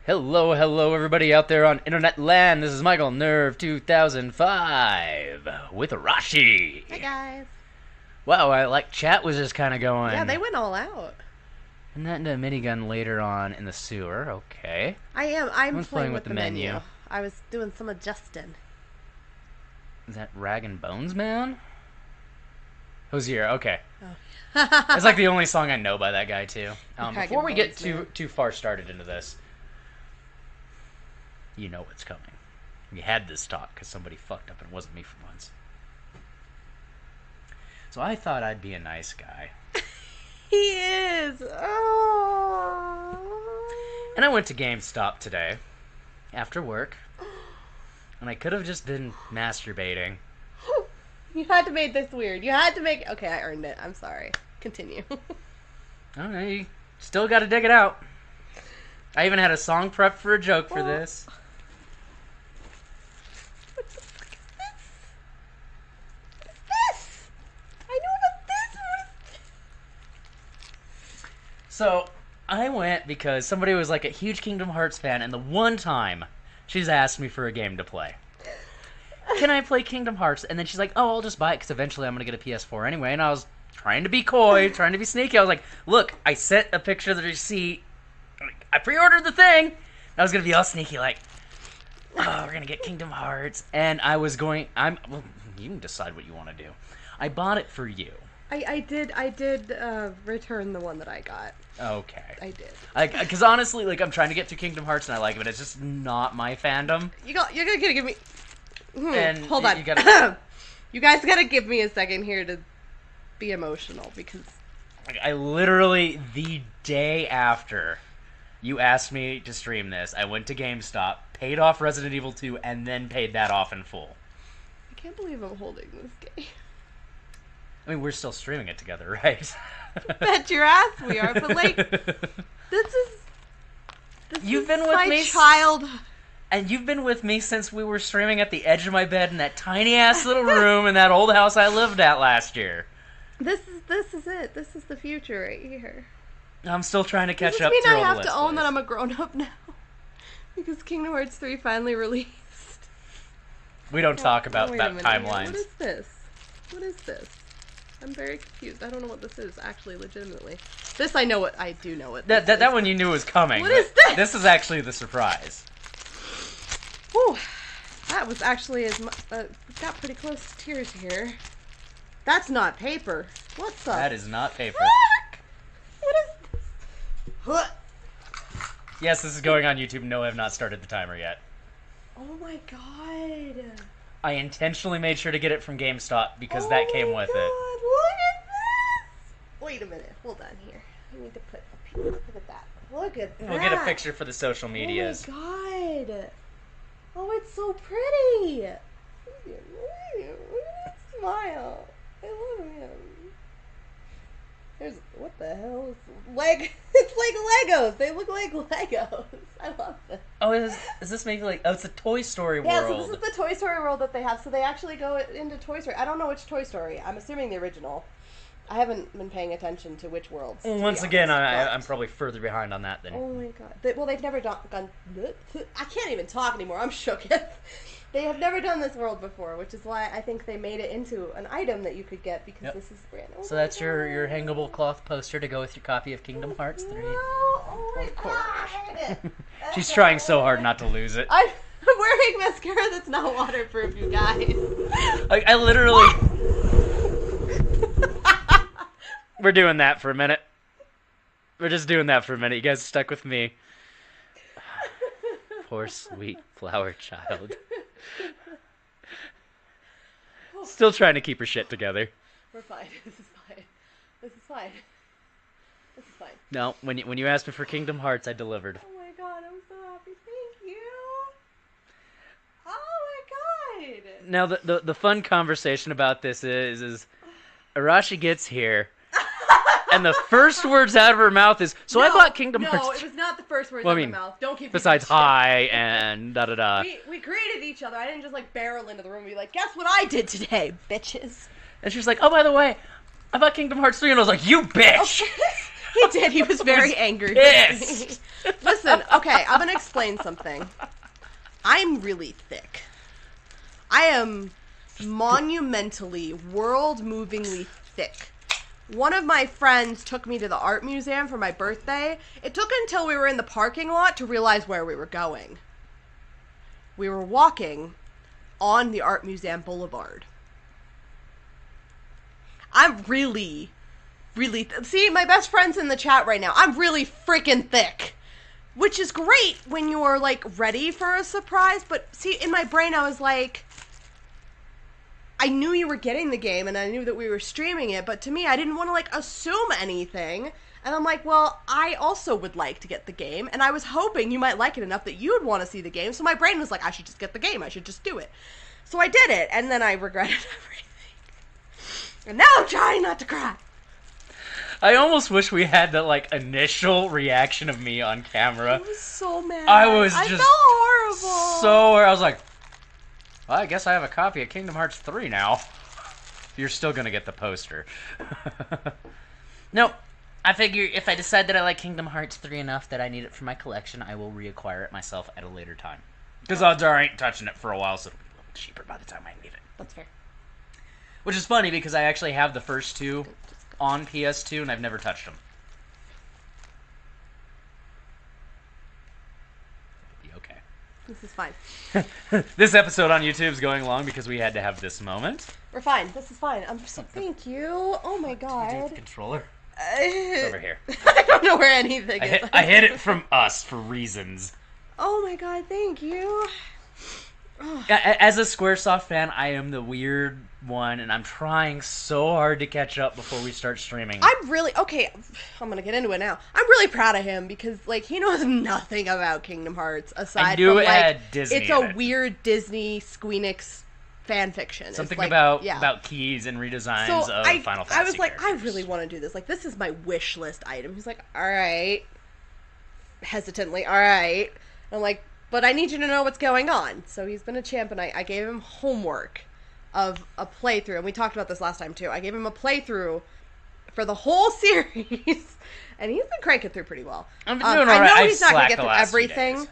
Hello, everybody out there on internet land. This is Michael, Nerve 2005, with Arashi. Hey guys. Wow, chat was just kind of going. Yeah, they went all out. And that into a minigun later on in the sewer. Okay. I'm playing with the menu. I was doing some adjusting. Is that Rag and Bones Man? Hosier. Okay. Oh. It's like the only song I know by that guy too. Before we get Bones too far started into this, you know what's coming. We had this talk because somebody fucked up and it wasn't me for once. So I thought I'd be a nice guy. He is. Oh. And I went to GameStop today after work, and I could have just been masturbating. You had to make this weird. You had to make. Okay, I earned it. I'm sorry. Continue. Oh, no, you still got to dig it out. I even had a song prepped for a joke for this. What the fuck is this? What is this? I know about this. What is this? So I went because somebody was like a huge Kingdom Hearts fan, and the one time she's asked me for a game to play. Can I play Kingdom Hearts? And then she's like, oh, I'll just buy it because eventually I'm going to get a PS4 anyway. And I was trying to be coy, trying to be sneaky. I was like, look, I sent a picture of the receipt. I pre-ordered the thing. I was going to be all sneaky like, oh, we're going to get Kingdom Hearts. And I was going, well, you can decide what you want to do. I bought it for you. I did return the one that I got. Okay. I did. Because honestly, I'm trying to get through Kingdom Hearts and I like it, but it's just not my fandom. You're gonna give me... And hold on. You gotta... You guys gotta give me a second here to be emotional, because... I literally, the day after you asked me to stream this, I went to GameStop, paid off Resident Evil 2, and then paid that off in full. I can't believe I'm holding this game. I mean, we're still streaming it together, right? Bet your ass we are, but this You've is been with my me child. And you've been with me since we were streaming at the edge of my bed in that tiny-ass little room in that old house I lived at last year. This is it. This is the future right here. I'm still trying to catch Does this up mean to all I the have Let's to own Plays. that I'm a grown-up now? Because Kingdom Hearts 3 finally released. We don't talk about Wait a minute here. timelines. What is this? What is this? I'm very confused. I don't know what this is, actually, legitimately. This I know what... I do know what this is. That one you knew was coming. What is this? This is actually the surprise. Whew. That was actually got pretty close to tears here. That's not paper. What's up? That is not paper. Fuck! What is this? Huh. Yes, this is going on YouTube. No, I have not started the timer yet. Oh my god. I intentionally made sure to get it from GameStop because that came with it. Look at this! Wait a minute. Hold on here. I need to put a picture. Look at that. Look at that. We'll get a picture for the social medias. Oh my god. Oh, it's so pretty. Look at that smile. I love him. There's, what the hell is it's like Legos. They look like Legos. I love this. Oh, is this maybe like... Oh, it's a Toy Story world. Yeah, so this is the Toy Story world that they have. So they actually go into Toy Story. I don't know which Toy Story. I'm assuming the original. I haven't been paying attention to which worlds. Once again, I'm probably further behind on that than... Oh my god. Well, they've never gone... I can't even talk anymore. I'm shook. They have never done this world before, which is why I think they made it into an item that you could get, because this is brand new. So that's your hangable cloth poster to go with your copy of Kingdom Hearts 3. Oh my god. She's trying so hard not to lose it. I'm wearing mascara that's not waterproof, you guys. I literally... We're doing that for a minute. We're just doing that for a minute. You guys stuck with me. Poor sweet flower child. Still trying to keep her shit together. We're fine. This is fine. This is fine. This is fine. No, when you asked me for Kingdom Hearts, I delivered. Oh my god, I'm so happy. Thank you. Oh my god. Now the fun conversation about this is Arashi gets here. And the first words out of her mouth is, so I bought Kingdom Hearts. No, it was not the first words out of my mouth. Don't keep besides hi and da-da-da. We greeted each other. I didn't just barrel into the room and be like, guess what I did today, bitches. And she was like, oh, by the way, I bought Kingdom Hearts 3. And I was like, you bitch! He did. He was very angry. Pissed. Listen, okay, I'm going to explain explain something. I'm really thick. I am monumentally, world-movingly thick. One of my friends took me to the art museum for my birthday. It took until we were in the parking lot to realize where we were going. We were walking on the art museum boulevard. I'm really, see, my best friend's in the chat right now. I'm really freaking thick. Which is great when you're, like, ready for a surprise. But, see, in my brain I was like, I knew you were getting the game, and I knew that we were streaming it, but to me, I didn't want to, like, assume anything. And I'm like, well, I also would like to get the game, and I was hoping you might like it enough that you'd want to see the game. So my brain was like, I should just get the game. I should just do it. So I did it, and then I regretted everything. And now I'm trying not to cry. I almost wish we had that, like, initial reaction of me on camera. I was so mad. I felt horrible. So, I was like, well, I guess I have a copy of Kingdom Hearts 3 now. You're still gonna get the poster. Nope. I figure if I decide that I like Kingdom Hearts 3 enough that I need it for my collection, I will reacquire it myself at a later time. Because odds are I ain't touching it for a while, so it'll be a little cheaper by the time I need it. That's fair. Which is funny, because I actually have the first two on PS2, and I've never touched them. It'll be okay. This is fine. This episode on YouTube is going long because we had to have this moment. We're fine. This is fine. I'm so thank you. Oh my god. Did you do the controller? It's over here. I don't know where anything is. I hid it from us for reasons. Oh my god, thank you. As a Squaresoft fan, I am the weird one, and I'm trying so hard to catch up before we start streaming. I'm really, okay, I'm gonna get into it now. I'm really proud of him because, like, he knows nothing about Kingdom Hearts aside from, like, Disney it's a weird Disney Squeenix fan fiction. Something like, about keys and redesigns of Final Fantasy I was like, characters. I really want to do this. Like, this is my wish list item. He's like, alright. Hesitantly, alright. I'm like, but I need you to know what's going on. So he's been a champ, and I gave him homework of a playthrough. And we talked about this last time, too. I gave him a playthrough for the whole series, and he's been cranking through pretty well. I'm doing all right. I know he's not going to get the through last few everything, days.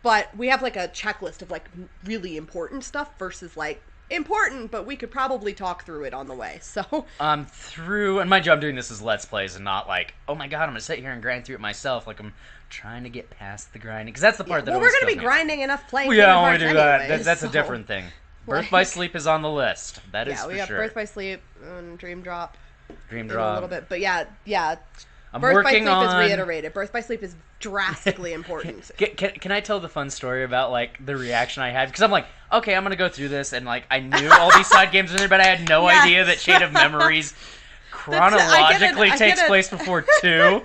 but we have, like, a checklist of, like, really important stuff versus, like, important, but we could probably talk through it on the way, so. Through, and mind you, I'm doing this as Let's Plays and not like, oh my god, I'm going to sit here and grind through it myself. Like, I'm trying to get past the grinding, because that's the part that we're always going to be kills me. grinding enough playing Well, yeah, Kingdom when we Hearts do that, anyways, that's a so. different thing. Birth Like- by Sleep is on the list. That is Yeah, for we got sure. Birth by Sleep and Dream Drop Dream in a Drop. little bit, but yeah. I'm Birth by working Sleep on... is reiterated. Birth by Sleep is drastically important. Can I tell the fun story about, like, the reaction I had? Because I'm like, okay, I'm going to go through this, and, like, I knew all these side games in there, but I had no Yes. idea that Chain of Memories chronologically takes place before 2.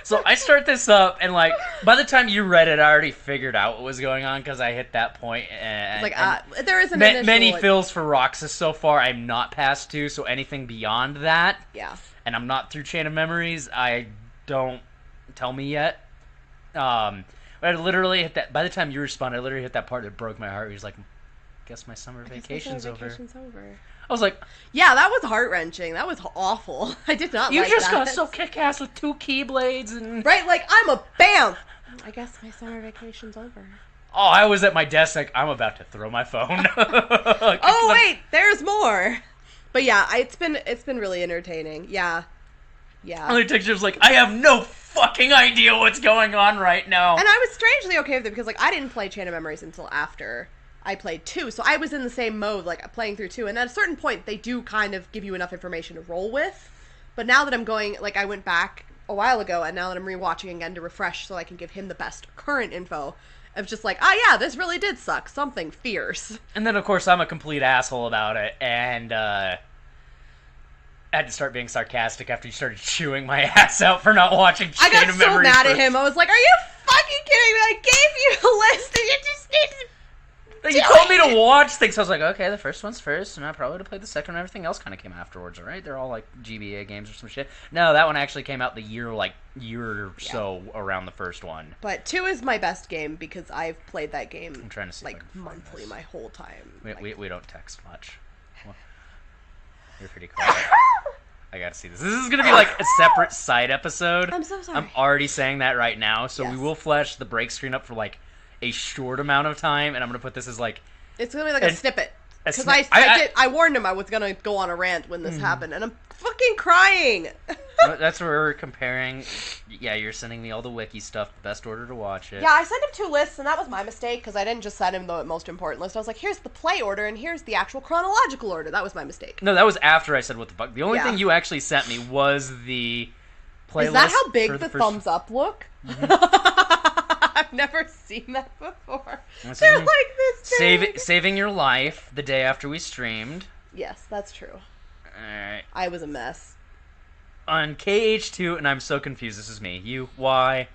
So I start this up, and, like, by the time you read it, I already figured out what was going on, because I hit that point, and... Like, there is an initial... Many fills for Roxas so far, I'm not past 2, so anything beyond that... Yeah. And I'm not through Chain of Memories, I don't... Tell me yet. I literally hit that. By the time you responded, I literally hit that part that broke my heart. He was like, "Guess my summer vacation's over." I was like, "Yeah, that was heart wrenching. That was awful. I did not. You like just that. got so kick ass with 2 keyblades and right. Like I'm a bam. I guess my summer vacation's over. Oh, I was at my desk like I'm about to throw my phone. Oh wait, there's more. But yeah, it's been really entertaining. Yeah. And the texture's like, I have no fucking idea what's going on right now. And I was strangely okay with it because, like, I didn't play Chain of Memories until after I played 2, so I was in the same mode, like, playing through 2, and at a certain point, they do kind of give you enough information to roll with, but now that I'm going, like, I went back a while ago, and now that I'm rewatching again to refresh so I can give him the best current info, of just like, oh yeah, this really did suck, something fierce. And then, of course, I'm a complete asshole about it, and, I had to start being sarcastic after you started chewing my ass out for not watching Chain of Memories. I got so mad at him. I was like, are you fucking kidding me? I gave you a list and you just need to... You told me to watch things. I was like, okay, the first one's first, and I probably would have played the second one. Everything else kind of came afterwards, right? They're all like GBA games or some shit. No, that one actually came out the year or so around the first one. But 2 is my best game because I've played that game I'm trying to see like monthly my whole time. We don't text much. Well, you're pretty quiet. I gotta see this. This is gonna be like a separate side episode. I'm so sorry. I'm already saying that right now, so Yes. we will flash the break screen up for like a short amount of time, and I'm going to put this as like... It's going to be like a snippet. a Because sni- I warned him I was going to go on a rant when this happened, and I'm fucking crying. That's where we're comparing. Yeah, you're sending me all the wiki stuff, the best order to watch it. Yeah, I sent him 2 lists, and that was my mistake, because I didn't just send him the most important list. I was like, here's the play order, and here's the actual chronological order. That was my mistake. No, that was after I said what the fuck. The only thing you actually sent me was the playlist. Is that how big the first... thumbs up look? I've never seen that before. They're like this big. Saving your life the day after we streamed. Yes, that's true. Alright. I was a mess. On KH2, and I'm so confused, this is me. Why?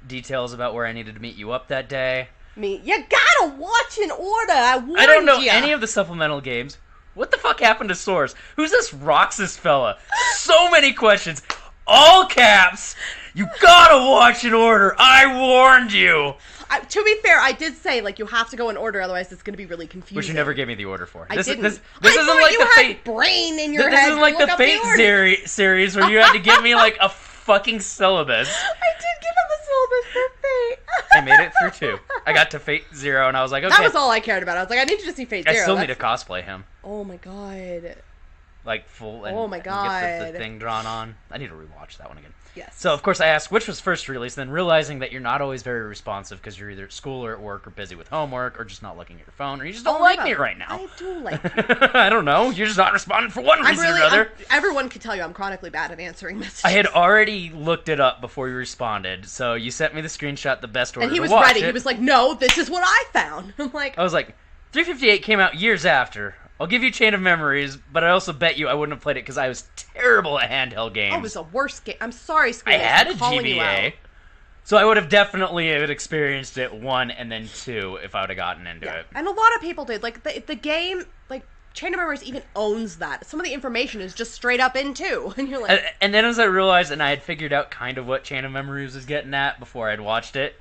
Details about where I needed to meet you up that day. Me. You gotta watch in order. I warned you. I don't know any of the supplemental games. What the fuck happened to Source? Who's this Roxas fella? So many questions. All caps. You gotta watch in order. I warned you. To be fair, I did say, like, you have to go in order, otherwise it's gonna be really confusing. Which you never gave me the order for. I didn't. This I isn't thought like you the had Fate brain in your This head. isn't like the Fate series where you had to give me like a fucking syllabus. I did give him the syllabus for Fate. I made it through 2. I got to Fate 0 and I was like, okay. That was all I cared about. I was like, I need you to see Fate 0. I still need to cosplay him. Oh my god. Like full and, oh my god. and get the thing drawn on. I need to rewatch that one again. Yes. So of course I asked which was first released, then realizing that you're not always very responsive because you're either at school or at work or busy with homework or just not looking at your phone or you just don't like me right now. I do like you. I don't know. You're just not responding for one reason or another. Everyone could tell you I'm chronically bad at answering messages. I had already looked it up before you responded, so you sent me the screenshot, the best order and he was to watch ready. it. He was like, "No, this is what I found." I'm like, I was like, 358 came out years after. I'll give you Chain of Memories, but I also bet you I wouldn't have played it because I was terrible at handheld games. Oh, it was the worst game. I'm sorry, Squeeze. I had a GBA, so I would have definitely experienced it 1 and then 2 if I would have gotten into it. And a lot of people did. Like, the game, like, Chain of Memories even owns that. Some of the information is just straight up in 2. And you're like... And then as I realized, and I had figured out kind of what Chain of Memories was getting at before I'd watched it,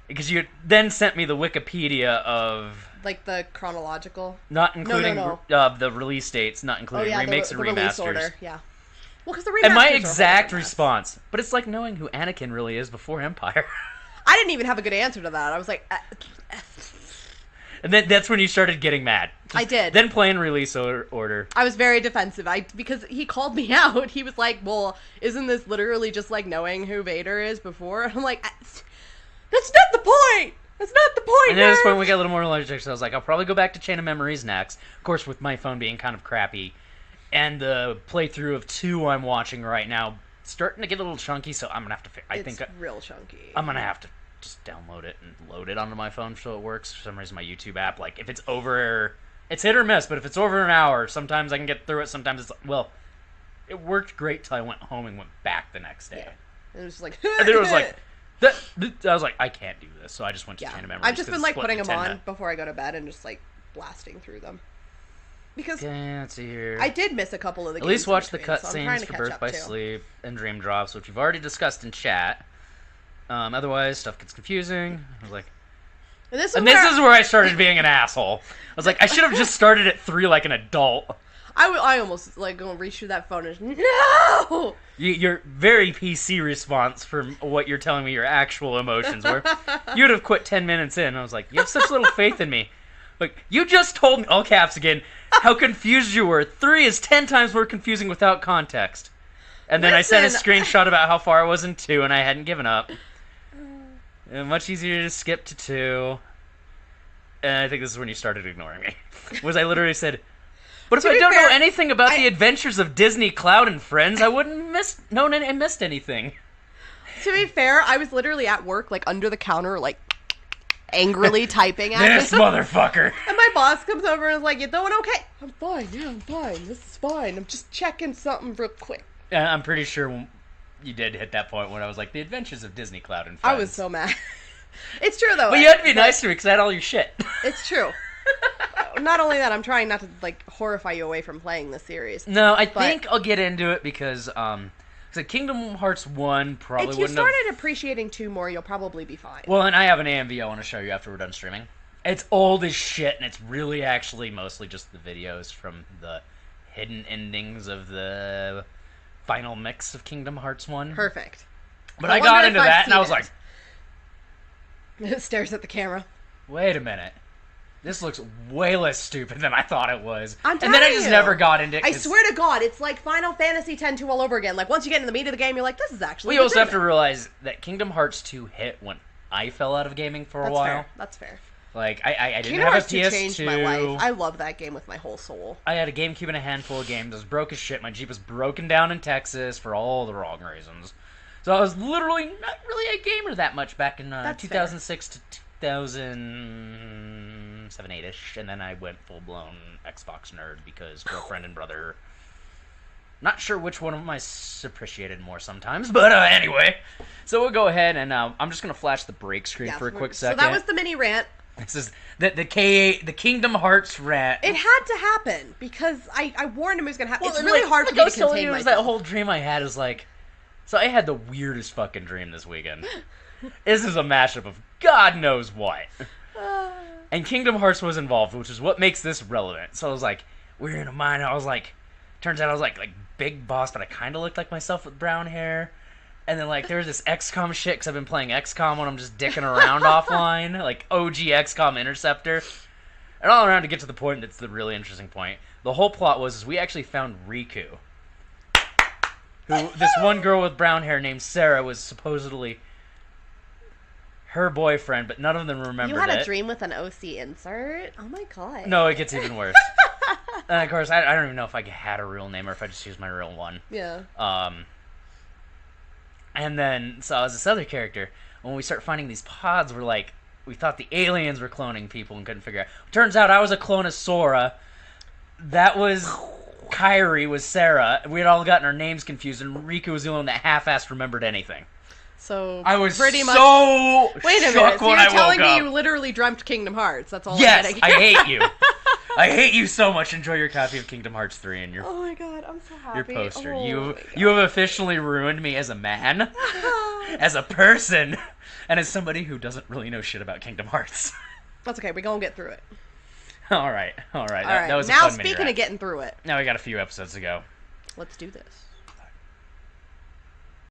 because you then sent me the Wikipedia of... Like the chronological? Not including the release dates, not including remakes and remasters. Release order, yeah. Well, because the remasters and my exact response, but it's like knowing who Anakin really is before Empire. I didn't even have a good answer to that. I was like... And then that's when you started getting mad. I did. Then playing release order. I was very defensive. Because he called me out. He was like, well, isn't this literally just like knowing who Vader is before? And I'm like, that's not the point! That's not the point, And then at this point we got a little more logic, so I was like, I'll probably go back to Chain of Memories next. Of course, with my phone being kind of crappy. And the playthrough of 2 I'm watching right now starting to get a little chunky, so I'm going to have to... It's real chunky. I'm going to have to just download it and load it onto my phone so it works. For some reason, my YouTube app, like, if it's over... It's hit or miss, but if it's over an hour, sometimes I can get through it, sometimes it's... Well, it worked great till I went home and went back the next day. Yeah. It was just like... And then it was like... I was like, I can't do this, so I just went to Chain of Memories. I've just been, like, putting them on before I go to bed and just, like, blasting through them. Because let's see here. I did miss a couple of the games. At least watch the cutscenes cutscenes for Birth by Sleep and Dream Drops, which we've already discussed in chat. Otherwise, stuff gets confusing. I was like... And this is where I started being an asshole. I was like, I should have just started at 3 like an adult. I almost, like, going to reach through that phone and just, no! Your very PC response from what you're telling me your actual emotions were. You would have quit 10 minutes in. I was like, you have such little faith in me. Like, you just told me, all caps again, how confused you were. 3 is 10 times more confusing without context. And then I sent a screenshot about how far I was in 2 and I hadn't given up. Much easier to skip to 2. And I think this is when you started ignoring me. Was I literally said... But if I don't know anything about the adventures of Disney, Cloud, and Friends, I wouldn't have missed anything. To be fair, I was literally at work, like, under the counter, like, angrily typing at this motherfucker. And my boss comes over and is like, you doing okay? I'm fine, yeah, I'm fine. This is fine. I'm just checking something real quick. I'm pretty sure you did hit that point when I was like, the adventures of Disney, Cloud, and Friends. I was so mad. It's true, though. But you had to be nice to me because I had all your shit. It's true. Not only that, I'm trying not to, like, horrify you away from playing this series. No, I think I'll get into it because, Kingdom Hearts 1 probably wouldn't have... If you started appreciating 2 more, you'll probably be fine. Well, and I have an AMV I want to show you after we're done streaming. It's old as shit, and it's really actually mostly just the videos from the hidden endings of the final mix of Kingdom Hearts 1. Perfect. But I got into that, and I was like... Stares at the camera. wait a minute. This looks way less stupid than I thought it was. I'm and then I telling just you. never got into it. I swear to God, it's like Final Fantasy X-2 all over again. Like, once you get in the meat of the game, you're like, this is actually We also have to legitimate. realize that Kingdom Hearts 2 hit when I fell out of gaming for a That's while. fair. That's fair. Like, I didn't Kingdom have a Hearts 2 PS2. changed my life. I love that game with my whole soul. I had a GameCube and a handful of games. I was broke as shit. My Jeep was broken down in Texas for all the wrong reasons. So I was literally not really a gamer that much back in 2006 to 2007, 8-ish. And then I went full-blown Xbox nerd because girlfriend and brother... Not sure which one of them I appreciated more sometimes. But anyway. So we'll go ahead and I'm just going to flash the break screen for a quick second. So that was the mini rant. This is the Kingdom Hearts rant. It had to happen because I warned him it was going to happen. Well, it's really hard for me to contain myself. myself. That whole dream I had is like... So I had the weirdest fucking dream this weekend. This is a mashup of God knows what. And Kingdom Hearts was involved, which is what makes this relevant. So I was like, we're in a mine. I was like... Turns out I was like big boss, but I kind of looked like myself with brown hair. And then, like, there was this XCOM shit, because I've been playing XCOM when I'm just dicking around offline. Like, OG XCOM Interceptor. And all around to get to the point that's the really interesting point. The whole plot was we actually found Riku. Who, this one girl with brown hair named Sarah was supposedly her boyfriend, but none of them remembered it. You had a dream with an OC insert? Oh my god. No, it gets even worse. And, of course, I don't even know if I had a real name or if I just used my real one. Yeah. And then, so as this other character, when we start finding these pods, we're like, we thought the aliens were cloning people and couldn't figure out. Turns out I was a clone of Sora. That was Kairi, was Sarah. We had all gotten our names confused, and Riku was the only one that half-assed remembered anything. So I was pretty much. so Wait a minute. shook So when you're I telling woke me up. you literally dreamt Kingdom Hearts? That's all. Yes, I'm getting. I hate you. I hate you so much. Enjoy your copy of Kingdom Hearts 3 and your Oh my god, I'm so happy. your poster. Oh You have officially ruined me as a man, as a person, and as somebody who doesn't really know shit about Kingdom Hearts. That's okay. We're gonna get through it. All right. All right. That was Now, a fun speaking mini-rant. of getting through it, Now we got a few episodes to go. let's do this.